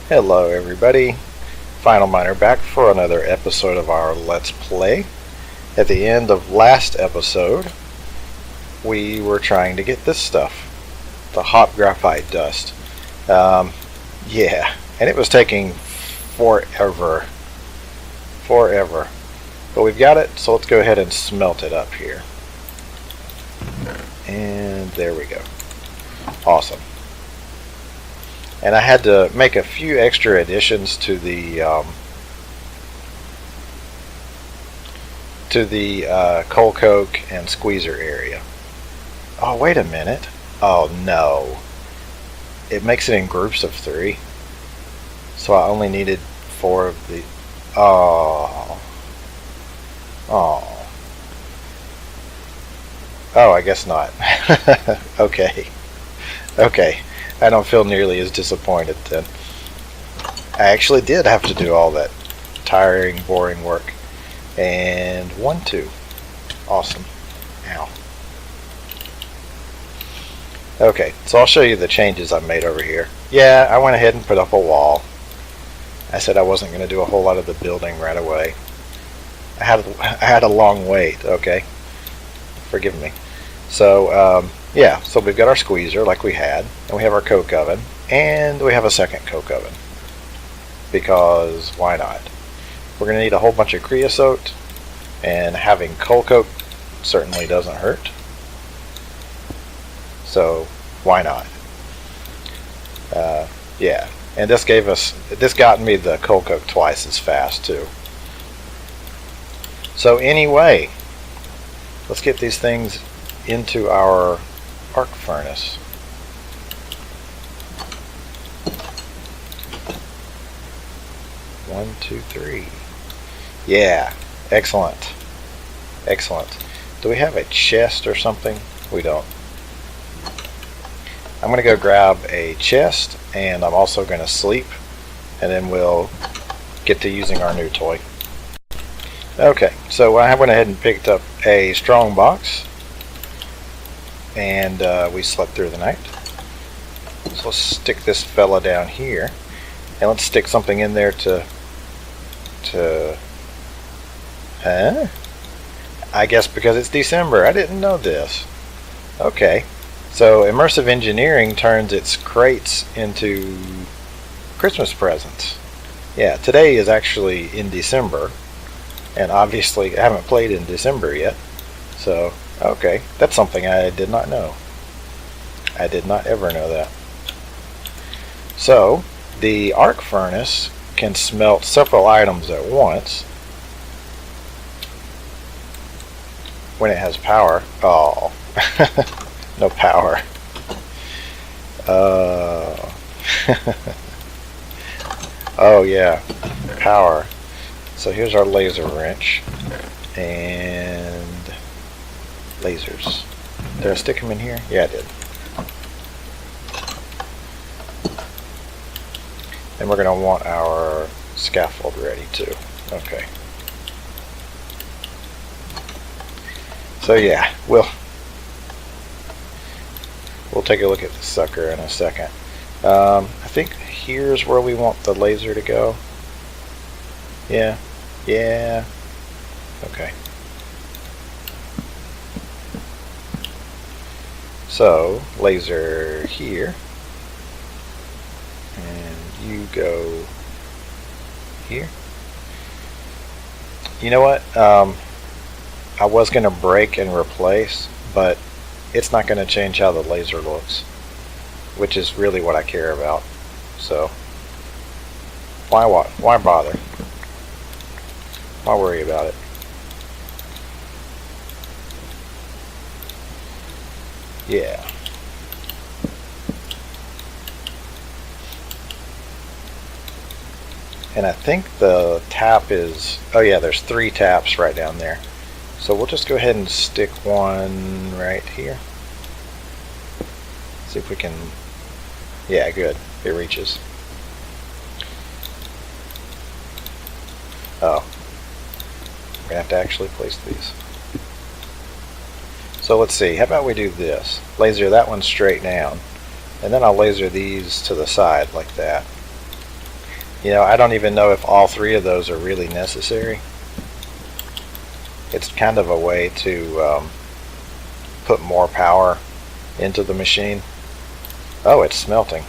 Hello everybody, Final Miner back for another episode of our Let's Play. At the end of last episode, we were trying to get this stuff, the hot graphite dust. Yeah, and it was taking forever. But we've got it, so let's go ahead and smelt it up here. And there we go. Awesome. And I had to make a few extra additions to the coal coke and squeezer area. Oh, wait a minute. Oh no. It makes it in groups of 3. So I only needed 4 of the... Oh, I guess not. Okay. I don't feel nearly as disappointed then. I actually did have to do all that tiring, boring work. And 1, 2. Awesome. Ow. Okay, so I'll show you the changes I've made over here. Yeah, I went ahead and put up a wall. I said I wasn't going to do a whole lot of the building right away. I had a long wait, okay? Forgive me. So, yeah, so we've got our squeezer like we had, and we have our coke oven, and we have a second coke oven. Because why not? We're going to need a whole bunch of creosote, and having coal coke certainly doesn't hurt. So, why not? Yeah, and this got me the coal coke twice as fast too. So anyway, let's get these things into our arc furnace. One, two, three. Yeah, excellent. Do we have a chest or something? We don't. I'm going to go grab a chest, and I'm also going to sleep, and then we'll get to using our new toy. Okay, so I went ahead and picked up a strong box, and we slept through the night. So let's stick this fella down here, and let's stick something in there to I guess because it's December. I didn't know this. Okay, so immersive engineering turns its crates into Christmas presents. Yeah, today is actually in December, and obviously I haven't played in December yet. So, okay, that's something I did not know. I did not ever know that. So, the arc furnace can smelt several items at once when it has power. Oh, no power. Oh yeah, power. So here's our laser wrench and lasers. Did I stick them in here? Yeah, I did. And we're going to want our scaffold ready too. Okay. So yeah, we'll take a look at the sucker in a second. I think here's where we want the laser to go. Yeah. Okay. So, laser here. And you go here. You know what? I was going to break and replace, but it's not going to change how the laser looks, which is really what I care about. So, why bother? Why worry about it? Yeah. And I think the tap is... Oh yeah, there's 3 taps right down there. So we'll just go ahead and stick one right here. See if we can... Yeah, good. It reaches. Oh. We're going to have to actually place these. So let's see, how about we do this? Laser that one straight down, and then I'll laser these to the side like that. You know, I don't even know if all three of those are really necessary. It's kind of a way to put more power into the machine. Oh, it's smelting.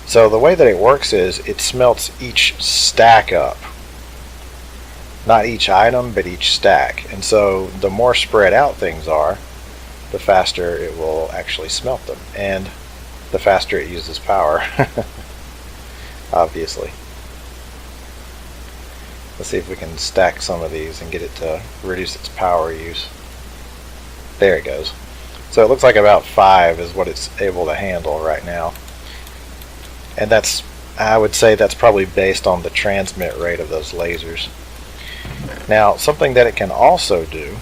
So the way that it works is it smelts each stack up. Not each item, but each stack. And so the more spread out things are, the faster it will actually smelt them. And the faster it uses power. Obviously. Let's see if we can stack some of these and get it to reduce its power use. There it goes. So it looks like about 5 is what it's able to handle right now. And that's, I would say that's probably based on the transmit rate of those lasers. Now, something that it can also do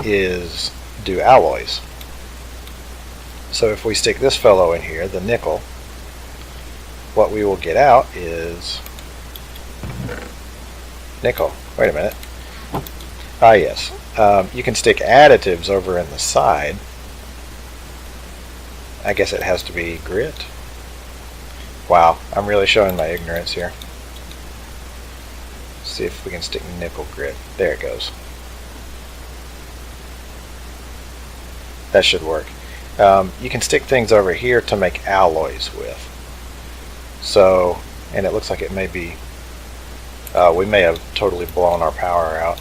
is do alloys. So if we stick this fellow in here, the nickel, what we will get out is nickel. Wait a minute. Ah, yes. You can stick additives over in the side. I guess it has to be grit. Wow, I'm really showing my ignorance here. Let's see if we can stick nickel grit. There it goes. That should work. You can stick things over here to make alloys with. So, and it looks like it may be, we may have totally blown our power out.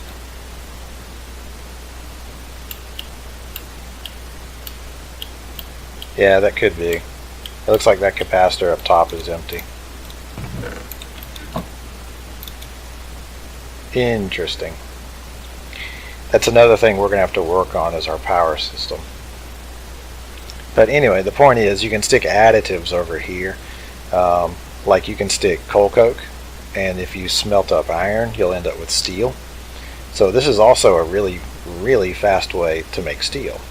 Yeah, that could be. It looks like that capacitor up top is empty. Interesting. That's another thing we're going to have to work on is our power system. But anyway, the point is you can stick additives over here. Like you can stick coal coke, and if you smelt up iron, you'll end up with steel. So this is also a really, really fast way to make steel.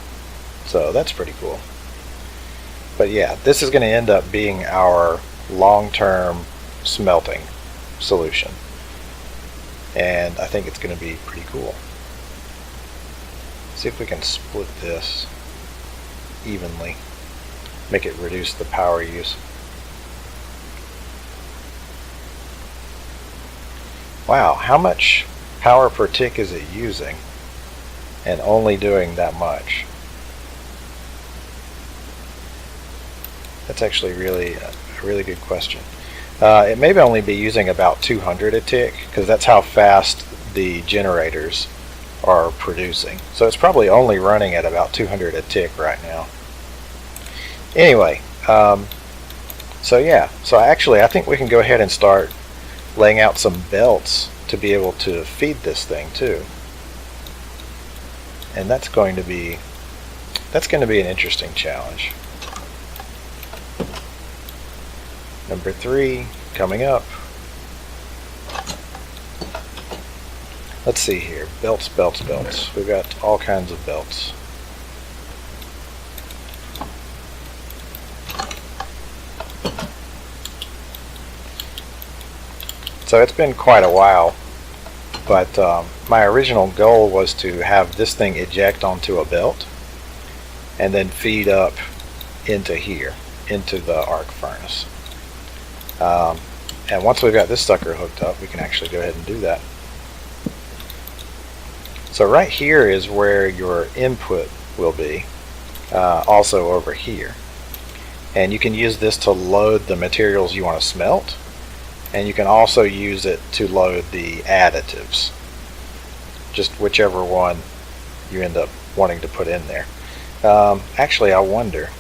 So that's pretty cool. But yeah, this is going to end up being our long-term smelting solution. And I think it's going to be pretty cool. See if we can split this evenly, make it reduce the power use. Wow, how much power per tick is it using? And only doing that much. That's actually really a really good question. It may only be using about 200 a tick, because that's how fast the generators are producing. So it's probably only running at about 200 a tick right now. Anyway, so yeah, so actually I think we can go ahead and start laying out some belts to be able to feed this thing too. And that's going to be an interesting challenge. Number 3 coming up. Let's see here. Belts, belts, belts. We've got all kinds of belts. So it's been quite a while, but my original goal was to have this thing eject onto a belt and then feed up into here, into the arc furnace. And once we've got this sucker hooked up, we can actually go ahead and do that. So right here is where your input will be, also over here. And you can use this to load the materials you want to smelt, and you can also use it to load the additives. Just whichever one you end up wanting to put in there. Actually, I wonder,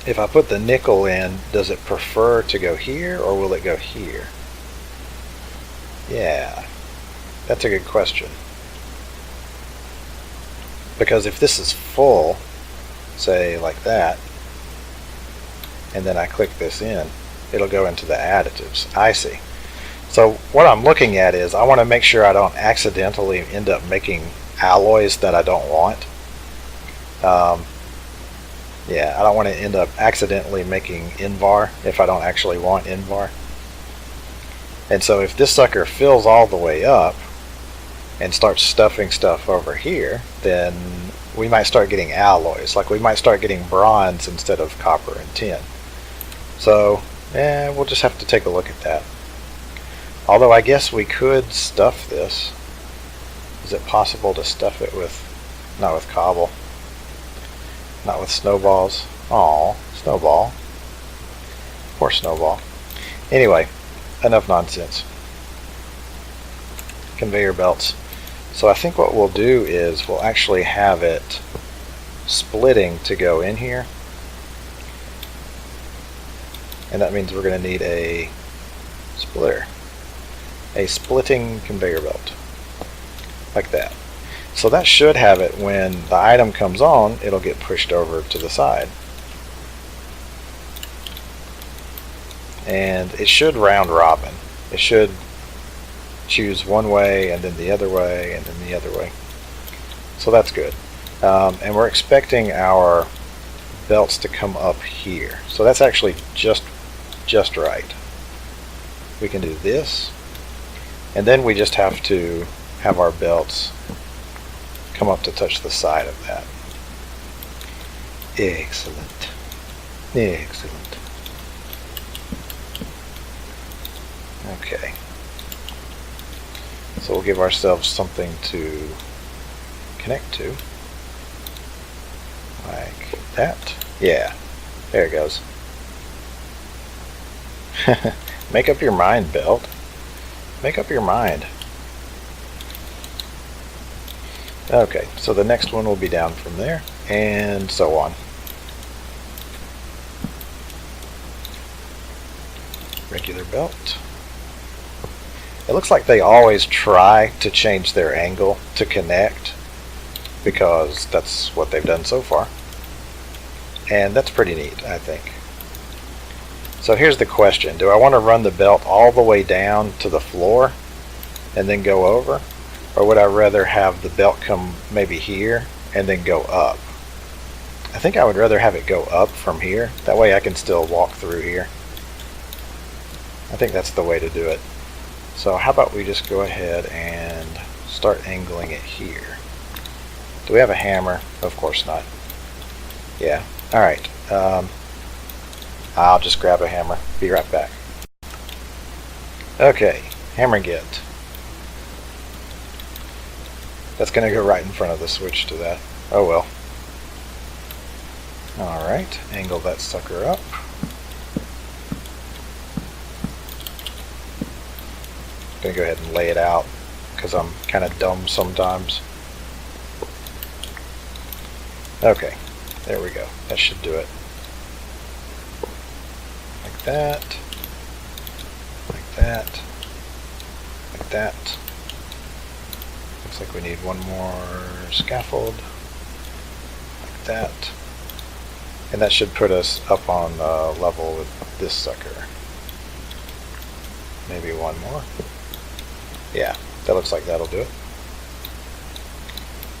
if I put the nickel in, does it prefer to go here, or will it go here? Yeah, that's a good question. Because if this is full, say like that, and then I click this in, it'll go into the additives. I see. So what I'm looking at is I want to make sure I don't accidentally end up making alloys that I don't want. Yeah, I don't want to end up accidentally making Invar if I don't actually want Invar. And so if this sucker fills all the way up and starts stuffing stuff over here, then we might start getting alloys. Like we might start getting bronze instead of copper and tin. So We'll just have to take a look at that. Although I guess we could stuff this. Is it possible to stuff it with, not with cobble, not with snowballs? Aw, snowball. Poor snowball. Anyway, enough nonsense. Conveyor belts. So I think what we'll do is we'll actually have it splitting to go in here. And that means we're going to need a splitter. A splitting conveyor belt. Like that. So that should have it when the item comes on, it'll get pushed over to the side. And it should round robin. It should choose one way and then the other way and then the other way. So that's good. And we're expecting our belts to come up here. So that's actually just right. We can do this. And then we just have to have our belts come up to touch the side of that. Excellent. Excellent. Okay. So we'll give ourselves something to connect to. Like that. Yeah. There it goes. Make up your mind, belt. Make up your mind. Okay, so the next one will be down from there, and so on. Regular belt. It looks like they always try to change their angle to connect, because that's what they've done so far. And that's pretty neat, I think. So here's the question. Do I want to run the belt all the way down to the floor and then go over? Or would I rather have the belt come maybe here and then go up? I think I would rather have it go up from here. That way I can still walk through here. I think that's the way to do it. So how about we just go ahead and start angling it here. Do we have a hammer? Of course not. Yeah. Alright. I'll just grab a hammer. Be right back. Okay. Hammer get. That's going to go right in front of the switch to that. Oh well. Alright. Angle that sucker up. Going to go ahead and lay it out because I'm kind of dumb sometimes. Okay. There we go. That should do it. Like that. Like that. Like that. Looks like we need one more scaffold. Like that. And that should put us up on level with this sucker. Maybe one more. Yeah, that looks like that'll do it.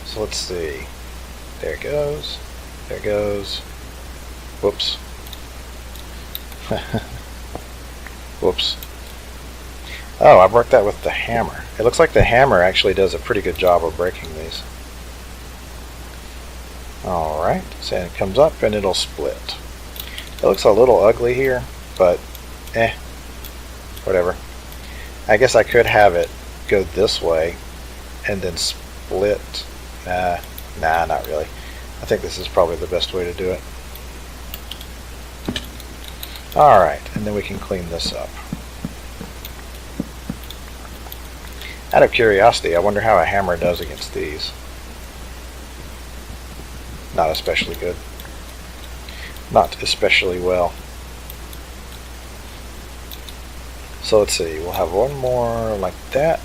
So let's see. There it goes. There it goes. Whoops. Whoops. Oh, I broke that with the hammer. It looks like the hammer actually does a pretty good job of breaking these. Alright, so it comes up and it'll split. It looks a little ugly here, but whatever. I guess I could have it go this way and then split. Nah, not really. I think this is probably the best way to do it. Alright, and then we can clean this up. Out of curiosity, I wonder how a hammer does against these. Not especially good. Not especially well. So let's see, we'll have one more like that.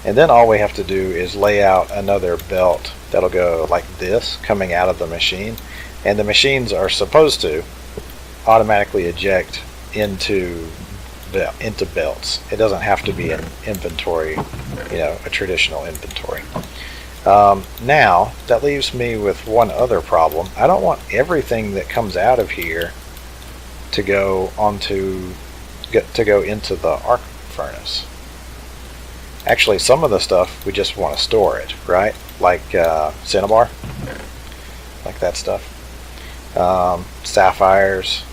And then all we have to do is lay out another belt that'll go like this, coming out of the machine. And the machines are supposed to automatically eject into belts. It doesn't have to be an inventory, a traditional inventory. Now, that leaves me with one other problem. I don't want everything that comes out of here to go into the arc furnace. Actually, some of the stuff we just want to store it, right? Like cinnabar, like that stuff. Sapphires,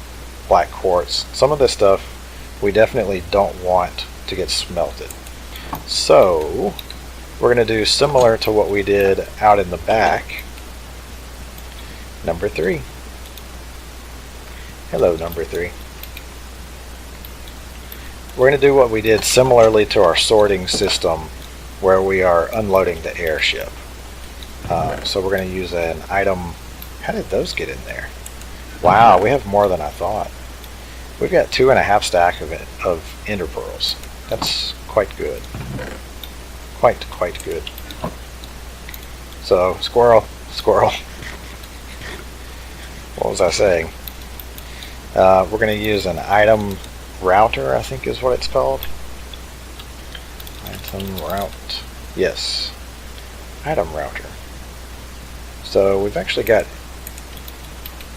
black quartz. Some of this stuff we definitely don't want to get smelted. So we're going to do similar to what we did out in the back. Number 3. Hello, number 3. We're going to do what we did similarly to our sorting system where we are unloading the airship. So we're going to use an item. How did those get in there? Wow, we have more than I thought. We've got 2.5 stack of ender pearls. That's quite good. Quite good. So, squirrel. What was I saying? We're going to use an item router, I think is what it's called. Item route. Yes. Item router. So we've actually got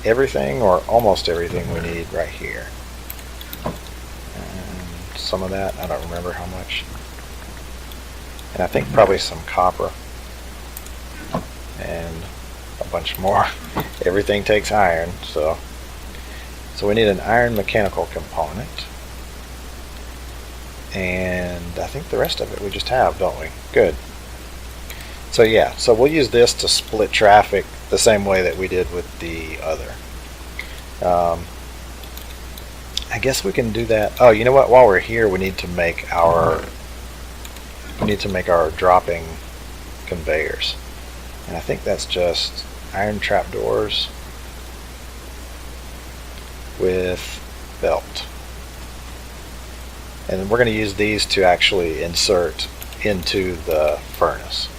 everything, or almost everything we need right here. And some of that, I don't remember how much. And I think probably some copper. And a bunch more. Everything takes iron, so we need an iron mechanical component. And I think the rest of it we just have, don't we? Good. So yeah, so we'll use this to split traffic the same way that we did with the other. I guess we can do that. Oh, you know what? While we're here, we need to make our dropping conveyors, and I think that's just iron trapdoors with belt. And we're going to use these to actually insert into the furnace.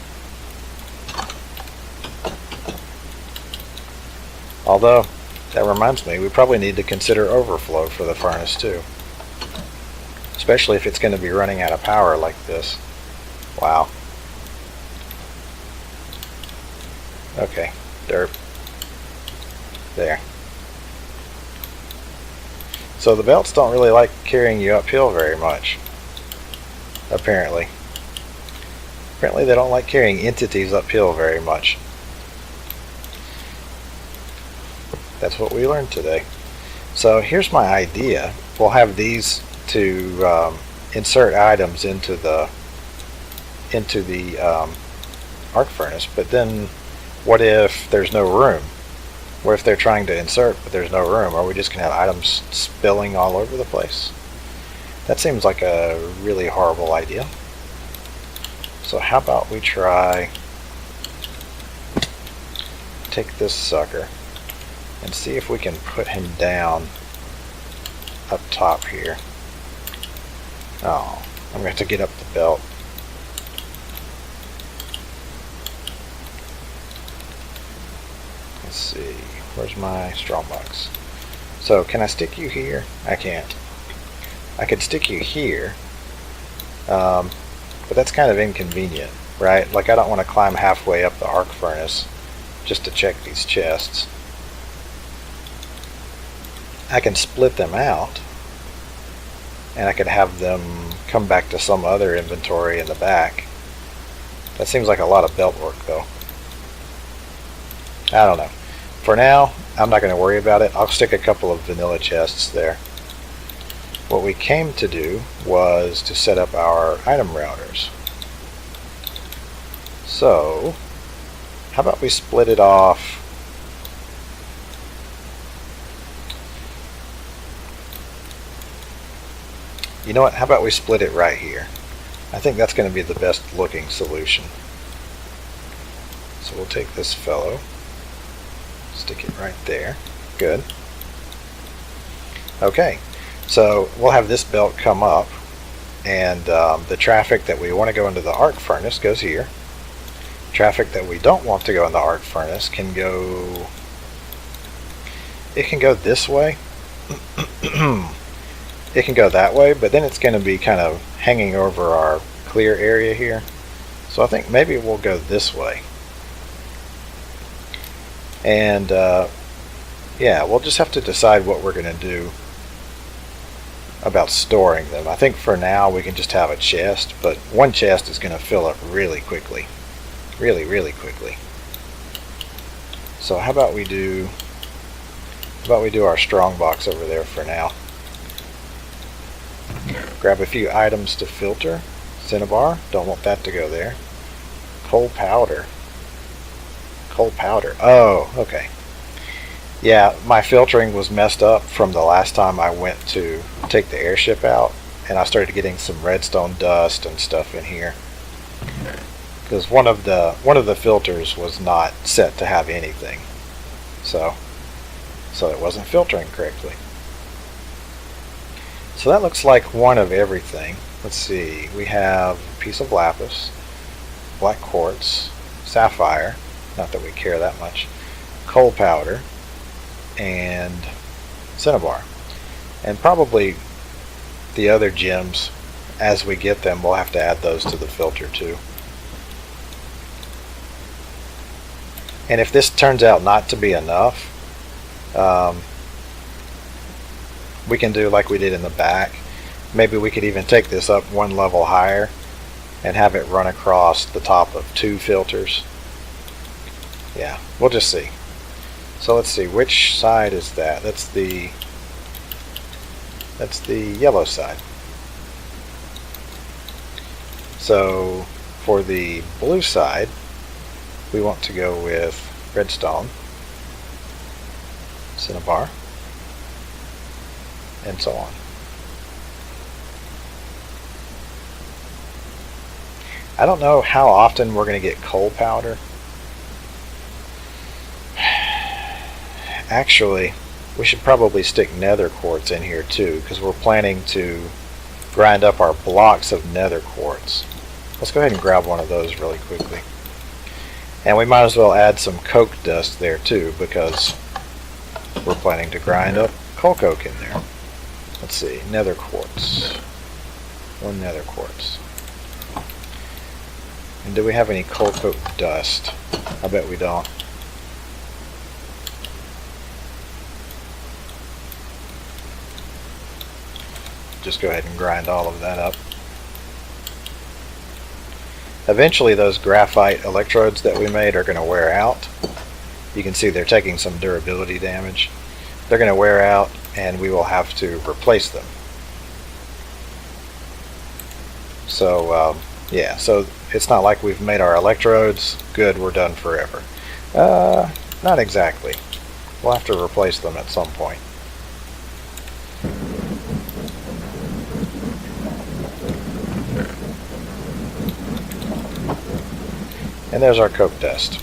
Although, that reminds me, we probably need to consider overflow for the furnace too. Especially if it's going to be running out of power like this. Wow. Okay, derp. There. So the belts don't really like carrying you uphill very much. Apparently. Apparently they don't like carrying entities uphill very much. That's what we learned today. So here's my idea. We'll have these to insert items into the arc furnace, but then what if there's no room? What if they're trying to insert but there's no room? Are we just going to have items spilling all over the place? That seems like a really horrible idea. So how about we try take this sucker and see if we can put him down up top here. Oh, I'm going to have to get up the belt. Let's see, where's my strong box? So can I stick you here? I can't. I could stick you here, but that's kind of inconvenient, right? Like I don't want to climb halfway up the arc furnace just to check these chests. I can split them out, and I could have them come back to some other inventory in the back. That seems like a lot of belt work though. I don't know. For now, I'm not going to worry about it. I'll stick a couple of vanilla chests there. What we came to do was to set up our item routers. So, how about we split it off? You know what? How about we split it right here? I think that's going to be the best looking solution. So we'll take this fellow, stick it right there. Good. Okay, so we'll have this belt come up, and the traffic that we want to go into the arc furnace goes here. Traffic that we don't want to go in the arc furnace can go... It can go this way. It can go that way, but then it's going to be kind of hanging over our clear area here. So I think maybe we'll go this way. And yeah, we'll just have to decide what we're going to do about storing them. I think for now we can just have a chest, but one chest is going to fill up really quickly. Really quickly. So how about we do How about we do our strong box over there for now. Grab a few items to filter. Cinnabar, don't want that to go there. Coal powder. Coal powder. Oh, okay. Yeah, my filtering was messed up from the last time I went to take the airship out, and I started getting some redstone dust and stuff in here. Because one of the filters was not set to have anything. So it wasn't filtering correctly. So that looks like one of everything. Let's see, we have a piece of lapis, black quartz, sapphire, not that we care that much, coal powder, and cinnabar. And probably the other gems, as we get them, we'll have to add those to the filter too. And if this turns out not to be enough, we can do like we did in the back. Maybe we could even take this up one level higher and have it run across the top of 2 filters. Yeah, we'll just see. So let's see, which side is that? That's the yellow side. So for the blue side, we want to go with redstone, cinnabar, and so on. I don't know how often we're going to get coal powder. Actually, we should probably stick nether quartz in here too, because we're planning to grind up our blocks of nether quartz. Let's go ahead and grab one of those really quickly. And we might as well add some coke dust there too, because we're planning to grind up coal coke in there. Let's see, nether quartz. 1 nether quartz. And do we have any coal coke dust? I bet we don't. Just go ahead and grind all of that up. Eventually those graphite electrodes that we made are going to wear out. You can see they're taking some durability damage. They're going to wear out and we will have to replace them. So yeah, so it's not like we've made our electrodes, good, we're done forever. Not exactly. We'll have to replace them at some point. And there's our coke dust.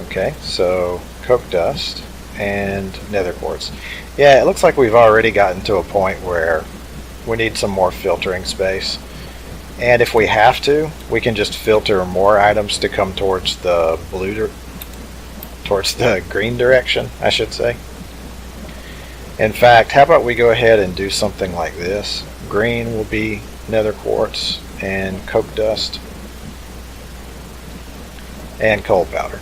Okay, so coke dust and nether quartz. Yeah, it looks like we've already gotten to a point where we need some more filtering space. And if we have to, we can just filter more items to come towards the towards the green direction, I should say. In fact, how about we go ahead and do something like this. Green will be nether quartz and coke dust and coal powder.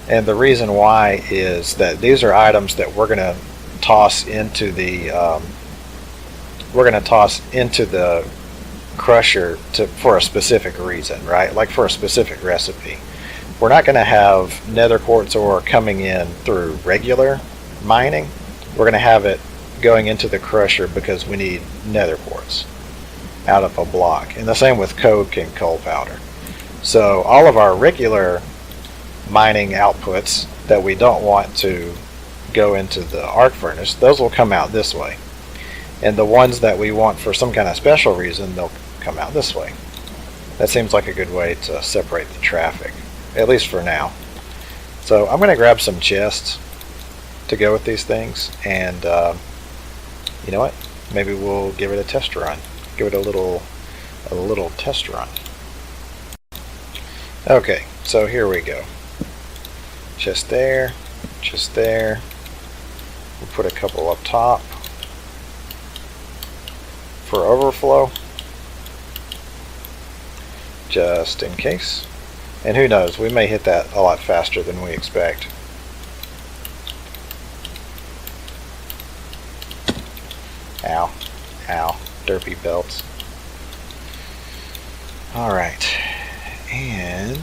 And the reason why is that these are items that we're going to toss into the crusher for a specific reason, right? Like for a specific recipe. We're not going to have nether quartz ore coming in through regular mining. We're going to have it going into the crusher because we need nether quartz out of a block. And the same with coke and coal powder. So all of our regular mining outputs that we don't want to go into the arc furnace, those will come out this way. And the ones that we want for some kind of special reason, they'll come out this way. That seems like a good way to separate the traffic, at least for now. So I'm going to grab some chests to go with these things, and you know what? Maybe we'll give it a test run. Give it a little test run. Okay, so here we go. Chest there, chest there. We'll put a couple up top for overflow, just in case. And who knows, we may hit that a lot faster than we expect. Ow, ow, derpy belts. Alright, and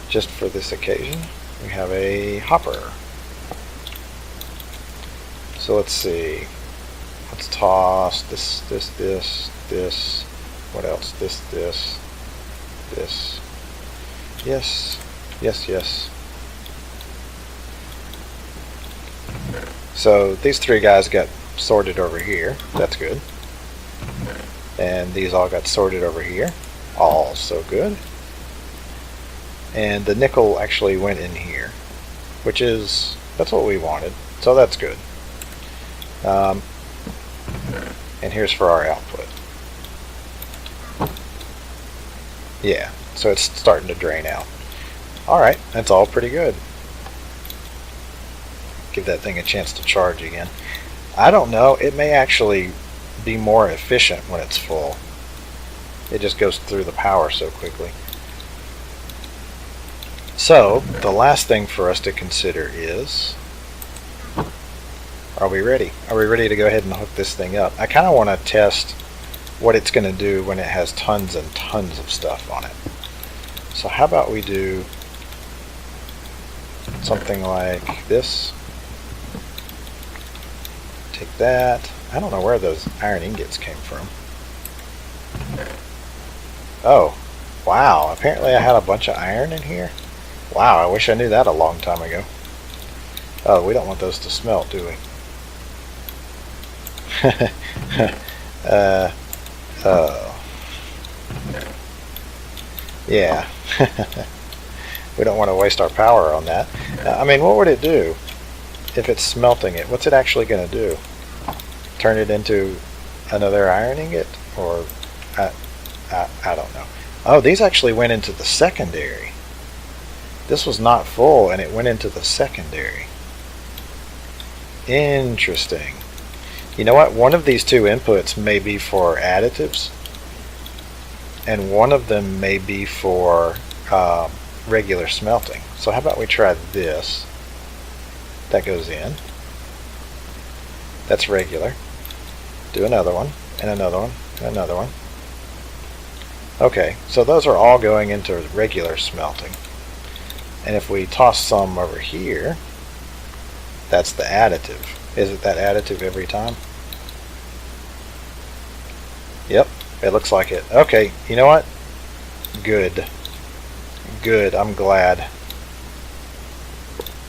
just for this occasion, we have a hopper. So let's see. Let's toss this. What else? This. Yes. So these three guys got sorted over here. That's good. And these all got sorted over here. Also good. And the nickel actually went in here, that's what we wanted. So that's good. And here's for our output. Yeah, so it's starting to drain out. Alright, that's all pretty good. Give that thing a chance to charge again. I don't know, it may actually be more efficient when it's full. It just goes through the power so quickly. So, the last thing for us to consider is, are we ready? Are we ready to go ahead and hook this thing up? I kind of want to test what it's going to do when it has tons and tons of stuff on it. So how about we do something like this. Take that. I don't know where those iron ingots came from. Oh, wow. Apparently I had a bunch of iron in here. Wow, I wish I knew that a long time ago. Oh, we don't want those to smelt, do we? Oh. Yeah. We don't want to waste our power on that. I mean, what would it do if it's smelting it? What's it actually going to do? Turn it into another iron ingot? Or, I don't know. Oh, these actually went into the secondary. This was not full and it went into the secondary. Interesting. You know what? One of these two inputs may be for additives, and one of them may be for regular smelting. So how about we try this? That goes in. That's regular. Do another one, and another one, and another one. Okay, so those are all going into regular smelting. And if we toss some over here, that's the additive. Is it that additive every time? Yep, it looks like it. Okay, you know what? Good. Good, I'm glad.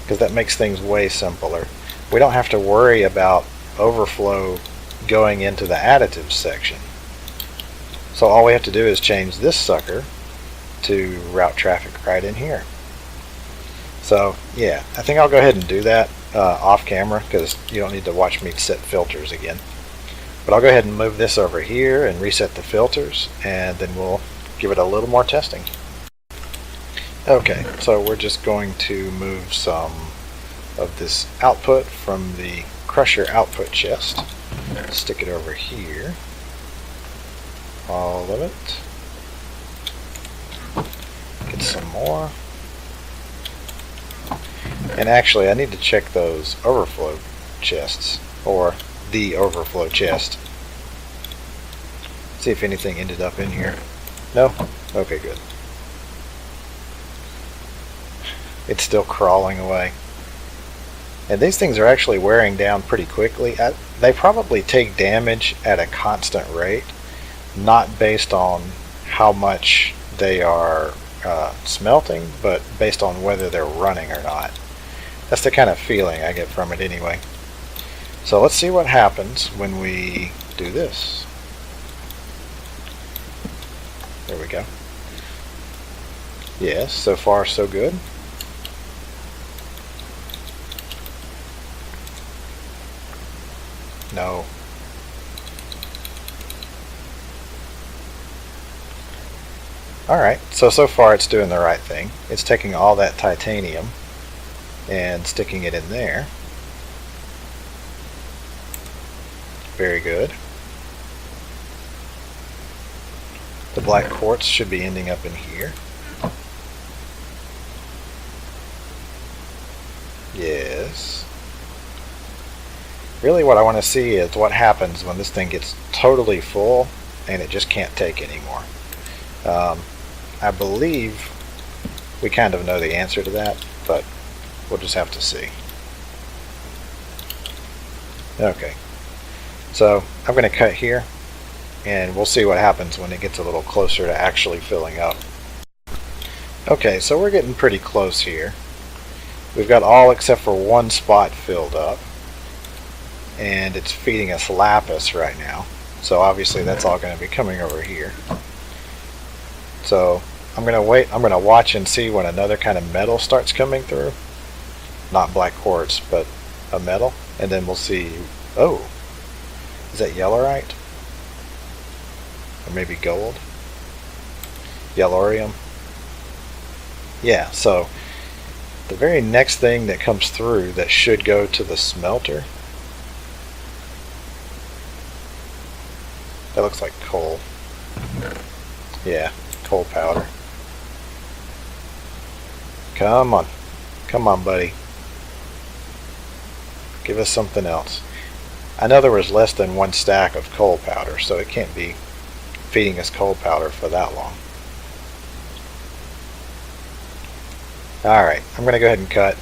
Because that makes things way simpler. We don't have to worry about overflow going into the additives section. So all we have to do is change this sucker to route traffic right in here. So yeah, I think I'll go ahead and do that off camera because you don't need to watch me set filters again. But I'll go ahead and move this over here and reset the filters, and then we'll give it a little more testing. Okay, so we're just going to move some of this output from the crusher output chest. Stick it over here. All of it. Get some more. And actually, I need to check those overflow chests, or the overflow chest. See if anything ended up in here. No? Okay, good. It's still crawling away. And these things are actually wearing down pretty quickly. They probably take damage at a constant rate, not based on how much they are smelting, but based on whether they're running or not. That's the kind of feeling I get from it anyway. So let's see what happens when we do this. There we go. Yes, so far so good. No. Alright, so far it's doing the right thing. It's taking all that titanium and sticking it in there. Very good. The black quartz should be ending up in here. Yes. Really what I want to see is what happens when this thing gets totally full and it just can't take anymore. I believe we kind of know the answer to that, but we'll just have to see. Okay, so I'm going to cut here, and we'll see what happens when it gets a little closer to actually filling up. Okay, so we're getting pretty close here. We've got all except for one spot filled up, and it's feeding us lapis right now. So obviously that's all going to be coming over here. So I'm going to wait, I'm going to watch and see when another kind of metal starts coming through. Not black quartz, but a metal. And then we'll see, oh, is that yellorite? Or maybe gold? Yellorium? Yeah, so the very next thing that comes through that should go to the smelter, that looks like coal. Yeah, coal powder. Come on. Come on, buddy. Give us something else. I know there was less than one stack of coal powder, so it can't be feeding us coal powder for that long. Alright, I'm going to go ahead and cut,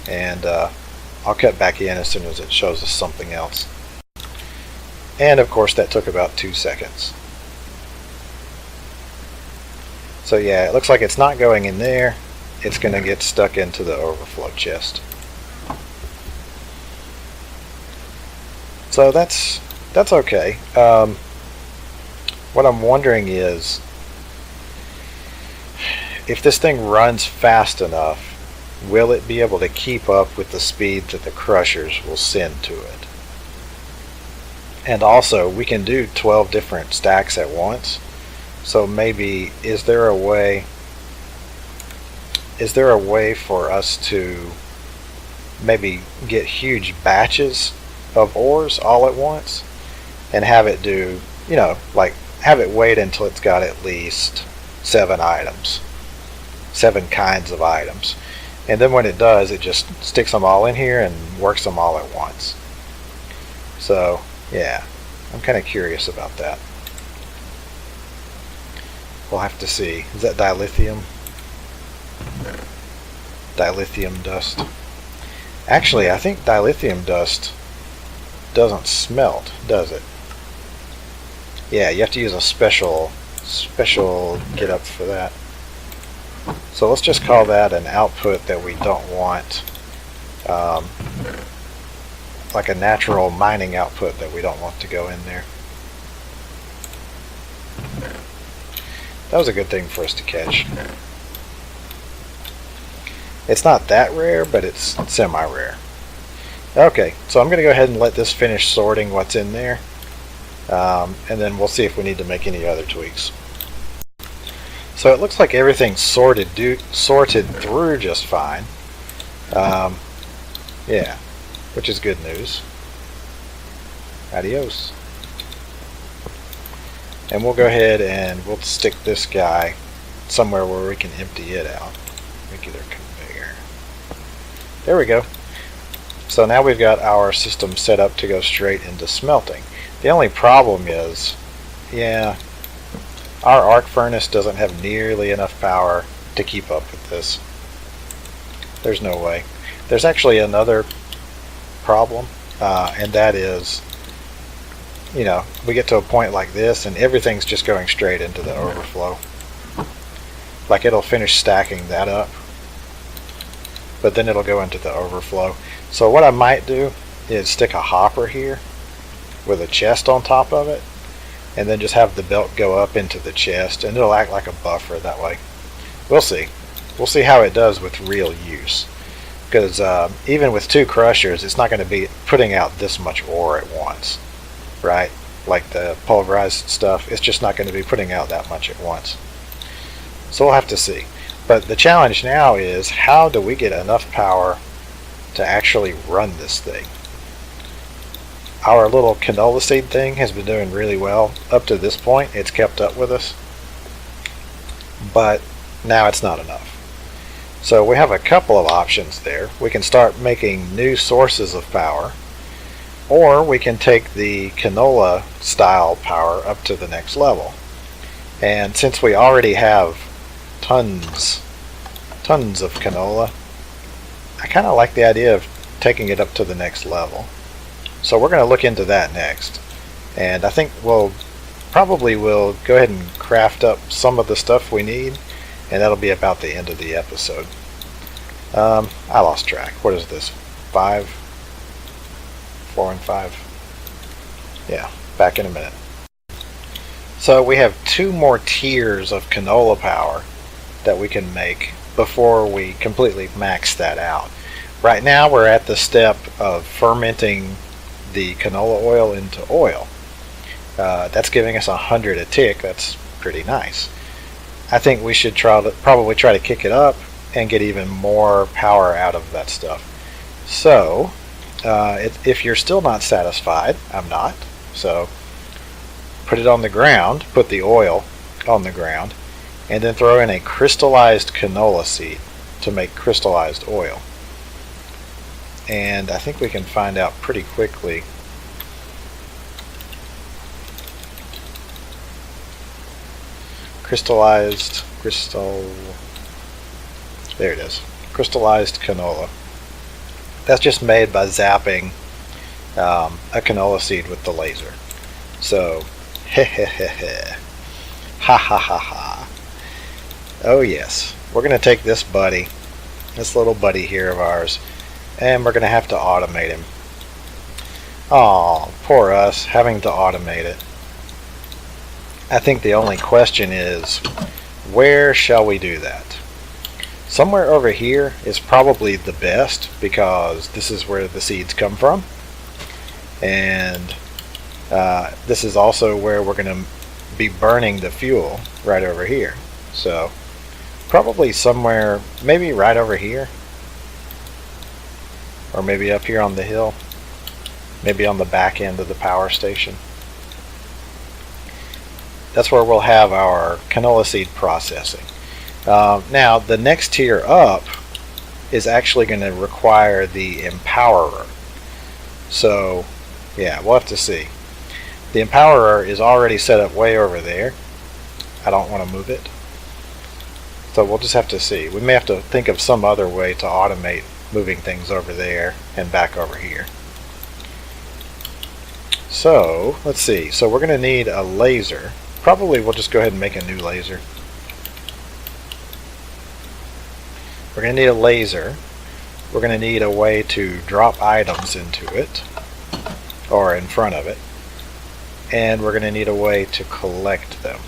and I'll cut back in as soon as it shows us something else. And of course that took about 2 seconds. So yeah, it looks like it's not going in there. It's going to get stuck into the overflow chest. So that's okay. What I'm wondering is, if this thing runs fast enough, will it be able to keep up with the speed that the crushers will send to it? And also, we can do 12 different stacks at once. So maybe, is there a way for us to maybe get huge batches of ores all at once and have it do, you know, like have it wait until it's got at least 7 items, 7 kinds of items, and then when it does, it just sticks them all in here and works them all at once. So yeah, I'm kind of curious about that. We'll have to see. Is that dilithium? Dilithium dust. Actually, I think dilithium dust doesn't smelt, does it? Yeah, you have to use a special get up for that. So let's just call that an output that we don't want, like a natural mining output that we don't want to go in there. That was a good thing for us to catch. It's not that rare, but it's semi-rare. Okay, so I'm going to go ahead and let this finish sorting what's in there, and then we'll see if we need to make any other tweaks. So it looks like everything's sorted through just fine. Yeah, which is good news. Adios. And we'll go ahead and we'll stick this guy somewhere where we can empty it out. Regular conveyor. There we go. So now we've got our system set up to go straight into smelting. The only problem is, yeah, our arc furnace doesn't have nearly enough power to keep up with this. There's no way. There's actually another problem, and that is, you know, we get to a point like this and everything's just going straight into the overflow. Like it'll finish stacking that up, but then it'll go into the overflow. So what I might do is stick a hopper here with a chest on top of it, and then just have the belt go up into the chest, and it'll act like a buffer that way. We'll see. We'll see how it does with real use. Because even with 2 crushers, it's not going to be putting out this much ore at once. Right? Like the pulverized stuff, it's just not going to be putting out that much at once. So we'll have to see. But the challenge now is, how do we get enough power to actually run this thing? Our little canola seed thing has been doing really well. Up to this point, it's kept up with us. But now it's not enough. So we have a couple of options there. We can start making new sources of power, or we can take the canola style power up to the next level. And since we already have tons of canola, I kind of like the idea of taking it up to the next level. So we're going to look into that next. And I think we'll go ahead and craft up some of the stuff we need, and that'll be about the end of the episode. I lost track. What is this? 5? 4 and 5? Yeah, back in a minute. So we have 2 more tiers of canola power that we can make before we completely max that out. Right now we're at the step of fermenting the canola oil into oil. That's giving us 100 a tick. That's pretty nice. I think we should probably try to kick it up and get even more power out of that stuff. So if you're still not satisfied, I'm not, so put it on the ground, put the oil on the ground, and then throw in a crystallized canola seed to make crystallized oil. And I think we can find out pretty quickly. There it is. Crystallized canola. That's just made by zapping a canola seed with the laser. So, ha ha ha ha. Oh yes, we're going to take this little buddy here of ours, and we're going to have to automate him. Oh, poor us, having to automate it. I think the only question is, where shall we do that? Somewhere over here is probably the best, because this is where the seeds come from, and this is also where we're going to be burning the fuel, right over here. So probably somewhere, maybe right over here, or maybe up here on the hill, maybe on the back end of the power station. That's where we'll have our canola seed processing. Now the next tier up is actually going to require the empowerer. So yeah, we'll have to see. The empowerer is already set up way over there. I don't want to move it. So we'll just have to see. We may have to think of some other way to automate moving things over there and back over here. So let's see. So we're going to need a laser. Probably we'll just go ahead and make a new laser. We're going to need a laser. We're going to need a way to drop items into it, or in front of it. And we're going to need a way to collect them.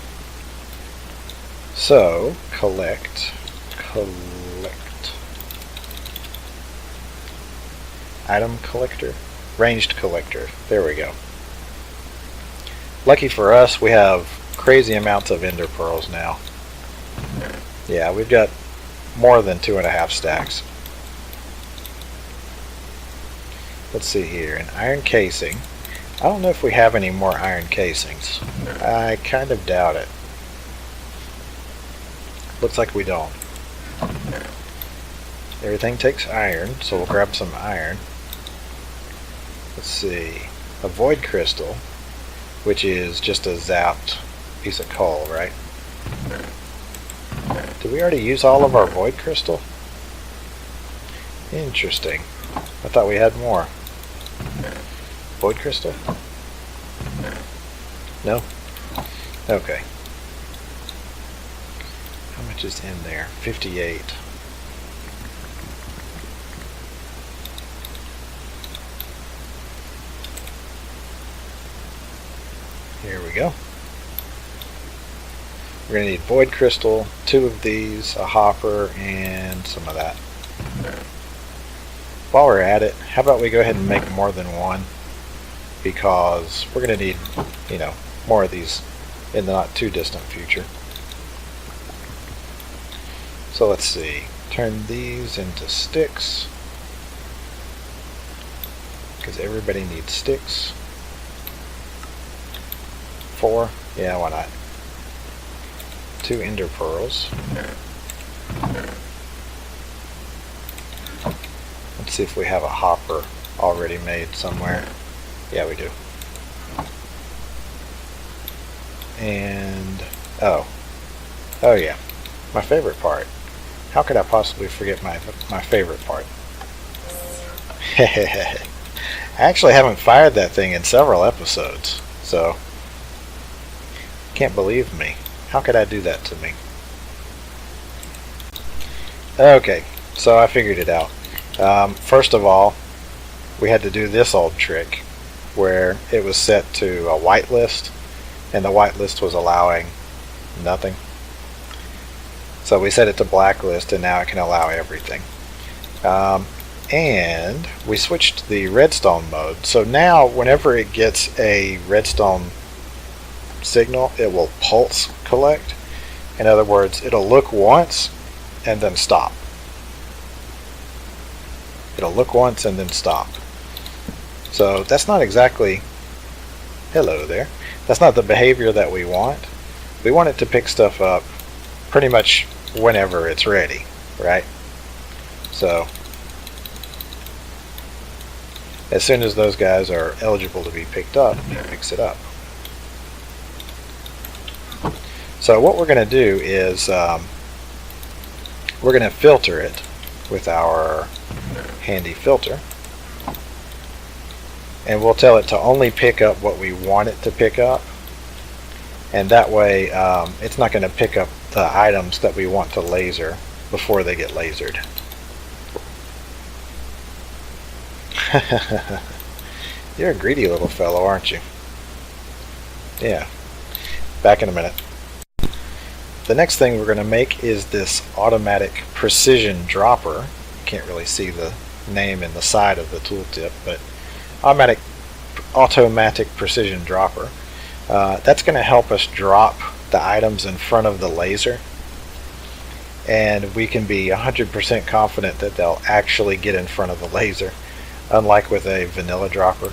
So, collect. Item collector. Ranged collector. There we go. Lucky for us, we have crazy amounts of ender pearls now. Yeah, we've got more than 2.5 stacks. Let's see here. An iron casing. I don't know if we have any more iron casings. I kind of doubt it. Looks like we don't. Everything takes iron, so we'll grab some iron. Let's see. A void crystal, which is just a zapped piece of coal, right? Did we already use all of our void crystal? Interesting. I thought we had more. Void crystal? No? Okay. How much is in there? 58. Here we go. We're going to need void crystal, 2 of these, a hopper, and some of that. While we're at it, how about we go ahead and make more than one, because we're going to need, more of these in the not too distant future. So let's see. Turn these into sticks, because everybody needs sticks. 4? Yeah, why not? 2 ender pearls. Let's see if we have a hopper already made somewhere. Yeah, we do. And oh yeah, my favorite part. How could I possibly forget my favorite part? I actually haven't fired that thing in several episodes, so can't believe me. How could I do that to me? Okay, so I figured it out. First of all, we had to do this old trick where it was set to a whitelist, and the whitelist was allowing nothing. So we set it to blacklist, and now it can allow everything. And we switched the redstone mode. So now whenever it gets a redstone signal, it will pulse collect. In other words, it'll look once and then stop. It'll look once and then stop. So that's not exactly, hello there, that's not the behavior that we want. We want it to pick stuff up pretty much whenever it's ready, right? So as soon as those guys are eligible to be picked up, it picks it up. So what we're going to do is we're going to filter it with our handy filter, and we'll tell it to only pick up what we want it to pick up, and that way it's not going to pick up the items that we want to laser before they get lasered. You're a greedy little fellow, aren't you? Yeah. Back in a minute. The next thing we're going to make is this automatic precision dropper. You can't really see the name in the side of the tooltip, but automatic precision dropper. That's going to help us drop the items in front of the laser, and we can be 100% confident that they'll actually get in front of the laser, unlike with a vanilla dropper.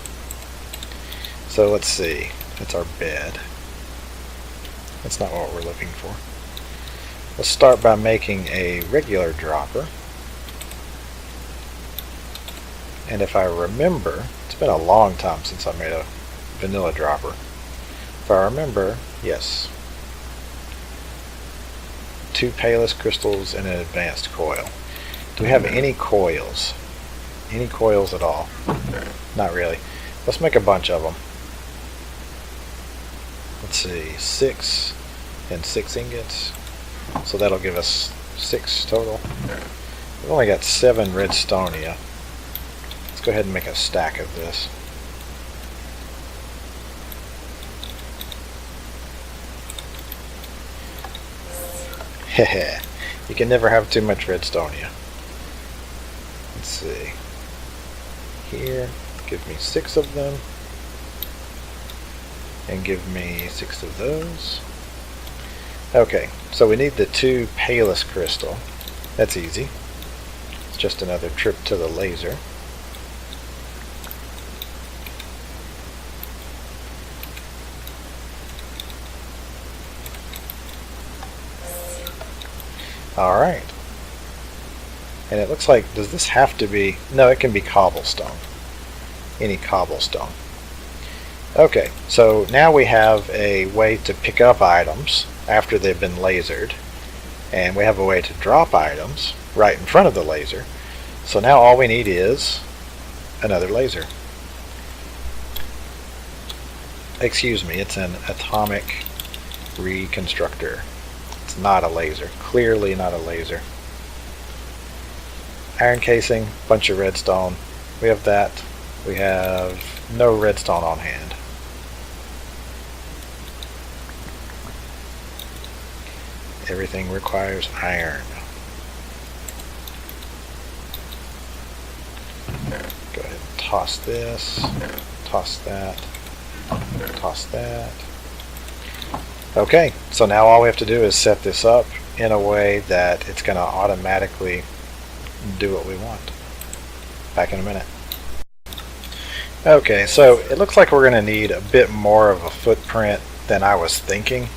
So let's see, that's our bed. That's not what we're looking for. Let's start by making a regular dropper. And if I remember, it's been a long time since I made a vanilla dropper. If I remember, yes. 2 payless crystals and an advanced coil. Do we have any coils? Any coils at all? Not really. Let's make a bunch of them. Let's see, 6 and 6 ingots. So that'll give us 6 total. We've only got 7 redstonia. Let's go ahead and make a stack of this. Heh, you can never have too much redstonia. Let's see. Here, give me 6 of them. And give me 6 of those. Okay, so we need the 2 payless crystal. That's easy. It's just another trip to the laser. Alright. And it looks like, does this have to be, no, it can be cobblestone. Any cobblestone. Okay, so now we have a way to pick up items after they've been lasered, and we have a way to drop items right in front of the laser. So now all we need is another laser. Excuse me, it's an atomic reconstructor. It's not a laser. Clearly not a laser. Iron casing, bunch of redstone. We have that. We have no redstone on hand. Everything requires iron. Go ahead and toss this, toss that, toss that. Okay, so now all we have to do is set this up in a way that it's going to automatically do what we want. Back in a minute. Okay, so it looks like we're going to need a bit more of a footprint than I was thinking.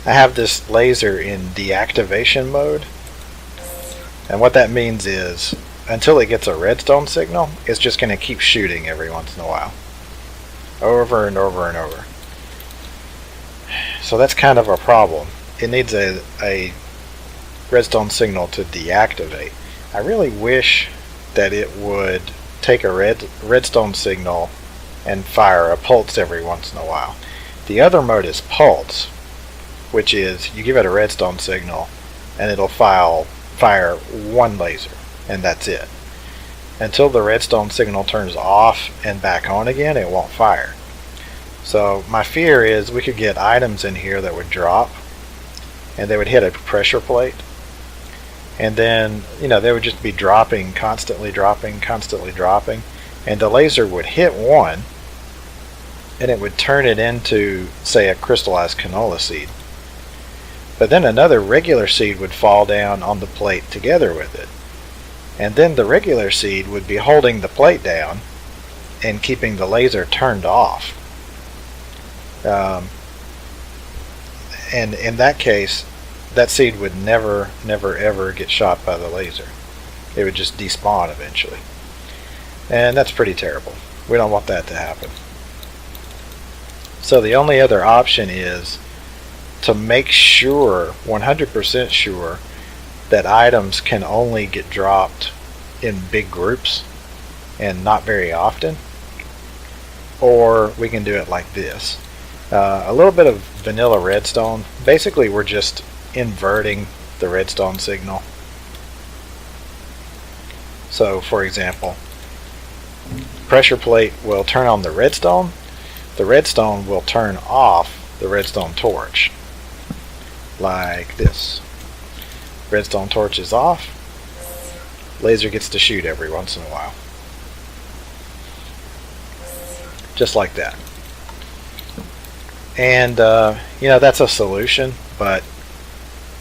I have this laser in deactivation mode, and what that means is until it gets a redstone signal, it's just going to keep shooting every once in a while, over and over and over. So that's kind of a problem. It needs a redstone signal to deactivate. I really wish that it would take a redstone signal and fire a pulse every once in a while. The other mode is pulse, which is you give it a redstone signal and it'll fire one laser, and that's it. Until the redstone signal turns off and back on again, it won't fire. So my fear is we could get items in here that would drop, and they would hit a pressure plate, and then they would just be dropping, constantly dropping, and the laser would hit one and it would turn it into, say, a crystallized canola seed. But then another regular seed would fall down on the plate together with it, and then the regular seed would be holding the plate down and keeping the laser turned off. And in that case, that seed would never ever get shot by the laser. It would just despawn eventually, and that's pretty terrible. We don't want that to happen. So the only other option is to make sure, 100% sure, that items can only get dropped in big groups and not very often, or we can do it like this. A little bit of vanilla redstone. Basically, we're just inverting the redstone signal. So, for example, pressure plate will turn on the redstone will turn off the redstone torch, like this. Redstone torch is off, laser gets to shoot every once in a while. Just like that. And that's a solution, but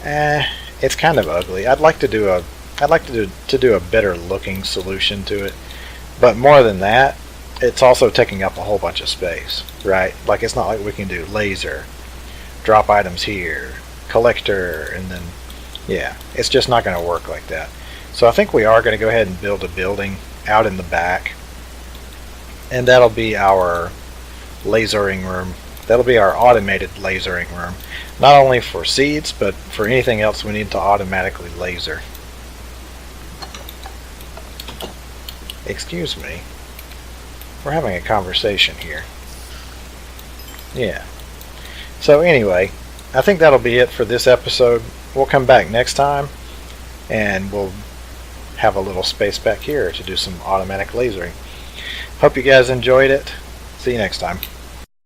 it's kind of ugly. I'd like to do a better looking solution to it. But more than that, it's also taking up a whole bunch of space, right? Like, it's not like we can do laser, drop items here, collector, and then it's just not going to work like that. So I think we are going to go ahead and build a building out in the back, and that'll be our lasering room. That'll be our automated lasering room, not only for seeds, but for anything else we need to automatically laser. Excuse me. We're having a conversation here. Yeah. So anyway, I think that'll be it for this episode. We'll come back next time, and we'll have a little space back here to do some automatic lasering. Hope you guys enjoyed it. See you next time.